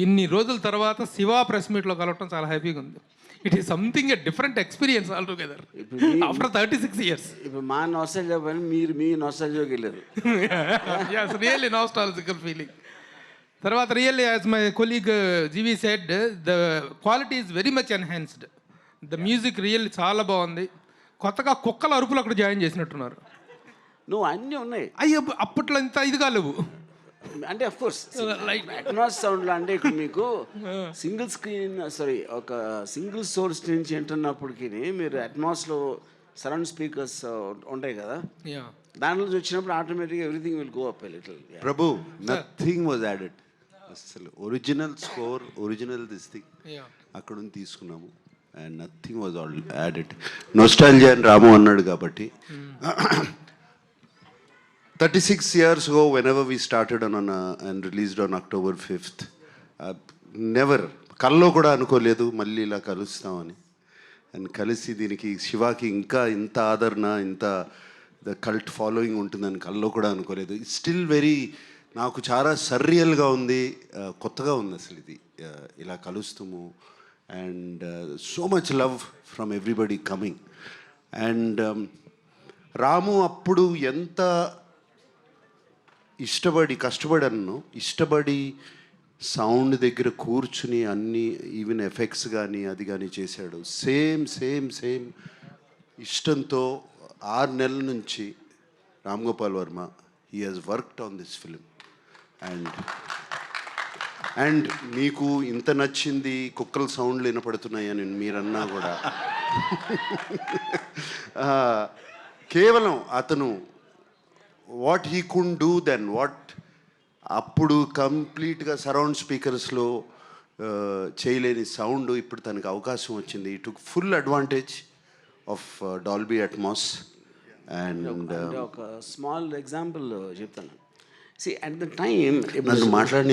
ఇన్ని రోజుల తర్వాత శివ ప్రెస్ మీట్లో కలవటం చాలా హ్యాపీగా ఉంది. It is something a different experience all together after 36 years. ఇప్పుడు మా నోస్టాల్జియా పని మీరు మీ నోస్టాల్జియాకి వెళ్ళారు. Yes, really nostalgical feeling. తర్వాత really as my colleague GV said, the quality is very much enhanced. The music really చాలా బాగుంది. కొత్తగా కుక్కల అరుపులు అక్కడ జాయిన్ చేసినట్టున్నారు. నువ్వు అన్నీ ఉన్నాయి. అయ్యో అప్పట్లో ఇంత ఇదిగా లేవు. అంటే అఫ్ కోర్స్ అట్మాస్ సౌండ్లో అంటే ఇక్కడ మీకు సింగిల్ స్క్రీన్ ఒక సింగిల్ సోర్స్ నుంచి వింటున్నప్పటికీ మీరు అట్మాస్లో సరౌండ్ స్పీకర్స్ ఉంటాయి కదా, దానిలో వచ్చినప్పుడు ఆటోమేటిక్గా everything will go up a little. Prabhu, nothing was added. అసలు original score, original this thing అక్కడ నుంచి తీసుకున్నాము and nothing was all added. Nostalgia అని రాము అన్నాడు కాబట్టి 36 years ago, whenever we started and released on October 5th, never కల్లో కూడా అనుకోలేదు మళ్ళీ ఇలా కలుస్తామని. అండ్ కలిసి దీనికి శివాకి ఇంకా ఇంత ఆదరణ, ఇంత ద కల్ట్ ఫాలోయింగ్ ఉంటుందని కల్లో కూడా అనుకోలేదు. స్టిల్ వెరీ, నాకు చాలా సర్రియల్గా ఉంది, కొత్తగా ఉంది అసలు ఇది ఇలా కలుస్తాము. And so much love from everybody coming. And Ramu అప్పుడు ఎంత కష్టపడి సౌండ్ దగ్గర కూర్చుని అన్ని ఈవెన్ ఎఫెక్ట్స్ కానీ అది కానీ చేశాడు. సేమ్ ఇష్టంతో 6 నెలల నుంచి Ram Gopal Varma he has worked on this film. And మీకు ఇంత నచ్చింది, కుక్కల సౌండ్లు వినపడుతున్నాయని మీరన్నా కూడా కేవలం అతను what he could do then, what అప్పుడు కంప్లీట్గా సరౌండ్ స్పీకర్స్లో చేయలేని సౌండ్ ఇప్పుడు తనకు అవకాశం వచ్చింది. ఈ took full advantage of Dolby Atmos. And ఒక స్మాల్ ఎగ్జాంపుల్ చెప్తాను. సి అట్ ద టైమ్ నన్ను మాట్లాడి